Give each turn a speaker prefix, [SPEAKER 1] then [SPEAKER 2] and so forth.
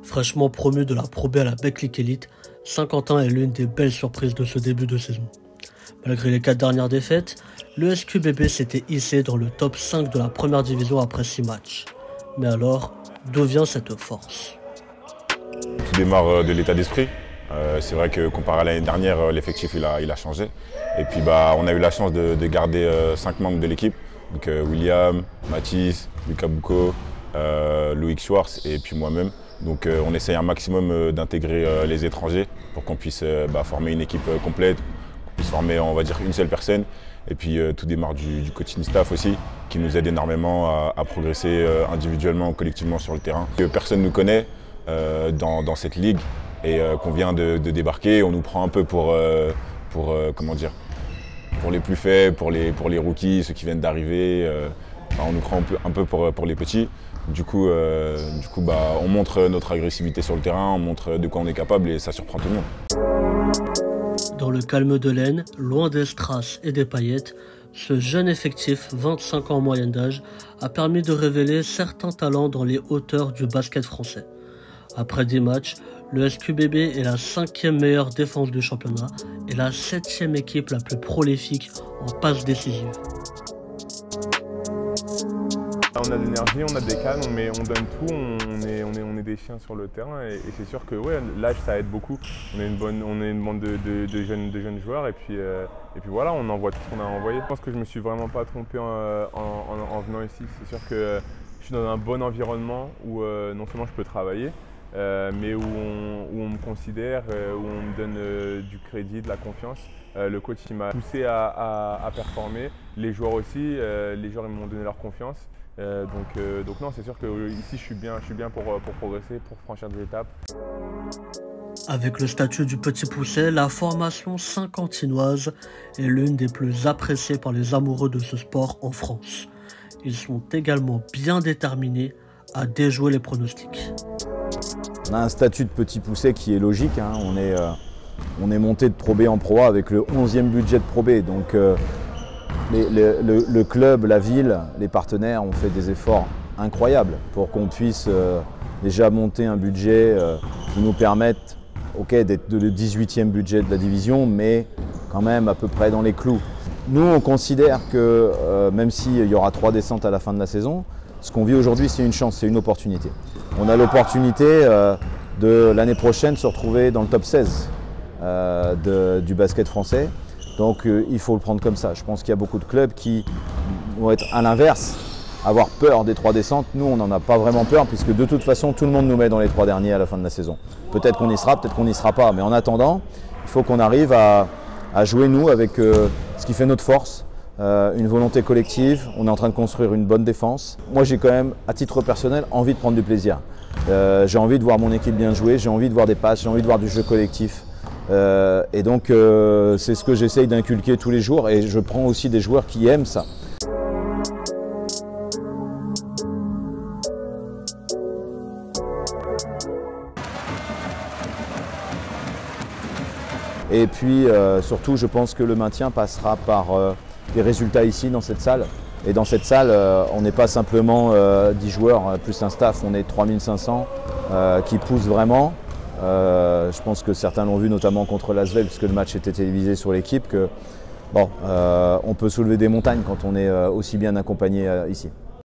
[SPEAKER 1] Fraîchement promu de la Pro B à la Betclic Elite, Saint-Quentin est l'une des belles surprises de ce début de saison. Malgré les 4 dernières défaites, le SQBB s'était hissé dans le top 5 de la première division après 6 matchs. Mais alors, d'où vient cette force?
[SPEAKER 2] Tout démarre de l'état d'esprit. C'est vrai que comparé à l'année dernière, l'effectif il a changé. Et puis on a eu la chance de garder 5 membres de l'équipe. Donc William, Mathis, Lucas Boucaud, Loïc Schwartz et puis moi-même. Donc on essaye un maximum d'intégrer les étrangers pour qu'on puisse former une équipe complète, qu'on puisse former on va dire une seule personne. Et puis tout démarre du coaching staff aussi, qui nous aide énormément à progresser individuellement, collectivement sur le terrain. Personne ne nous connaît dans cette ligue et qu'on vient de débarquer, on nous prend un peu pour comment dire, pour les plus faibles, pour les rookies, ceux qui viennent d'arriver. On nous prend un peu pour les petits. Du coup, on montre notre agressivité sur le terrain, on montre de quoi on est capable et ça surprend tout le monde.
[SPEAKER 1] Dans le calme de l'Aisne, loin des strass et des paillettes, ce jeune effectif, 25 ans en moyenne d'âge, a permis de révéler certains talents dans les hauteurs du basket français. Après 10 matchs, le SQBB est la 5e meilleure défense du championnat et la 7e équipe la plus prolifique en passes décisives.
[SPEAKER 3] On a de l'énergie, on a des cannes, mais on donne tout, on est des chiens sur le terrain et c'est sûr que ouais, l'âge ça aide beaucoup. On est une bande de jeunes joueurs et puis voilà, on envoie tout ce qu'on a envoyé. Je pense que je me suis vraiment pas trompé en venant ici. C'est sûr que je suis dans un bon environnement où non seulement je peux travailler, mais où on me considère, où on me donne du crédit, de la confiance. Le coach il m'a poussé à performer, les joueurs aussi, les joueurs ils m'ont donné leur confiance. Donc non, c'est sûr que ici je suis bien pour progresser, pour franchir des étapes.
[SPEAKER 1] Avec le statut du petit pousset, la formation saint-quentinoise est l'une des plus appréciées par les amoureux de ce sport en France. Ils sont également bien déterminés à déjouer les pronostics.
[SPEAKER 4] On a un statut de petit pousset qui est logique, hein. On est monté de Pro B en Pro A avec le 11e budget de Pro B. Donc le club, la ville, les partenaires ont fait des efforts incroyables pour qu'on puisse déjà monter un budget qui nous permette d'être le 18e budget de la division, mais quand même à peu près dans les clous. Nous, on considère que même s'il y aura 3 descentes à la fin de la saison, ce qu'on vit aujourd'hui, c'est une chance, c'est une opportunité. On a l'opportunité de l'année prochaine se retrouver dans le top 16 du basket français. Donc il faut le prendre comme ça. Je pense qu'il y a beaucoup de clubs qui vont être à l'inverse, avoir peur des 3 descentes. Nous, on n'en a pas vraiment peur puisque de toute façon, tout le monde nous met dans les 3 derniers à la fin de la saison. Peut-être qu'on y sera, peut-être qu'on n'y sera pas. Mais en attendant, il faut qu'on arrive à jouer nous avec ce qui fait notre force, une volonté collective. On est en train de construire une bonne défense. Moi, j'ai quand même, à titre personnel, envie de prendre du plaisir. J'ai envie de voir mon équipe bien jouer, j'ai envie de voir des passes, j'ai envie de voir du jeu collectif. Et donc c'est ce que j'essaye d'inculquer tous les jours et je prends aussi des joueurs qui aiment ça. Et puis surtout je pense que le maintien passera par des résultats ici dans cette salle. Et dans cette salle, on n'est pas simplement 10 joueurs plus un staff, on est 3500 qui poussent vraiment. Je pense que certains l'ont vu notamment contre l'Asvel puisque le match était télévisé sur l'équipe que on peut soulever des montagnes quand on est aussi bien accompagné ici.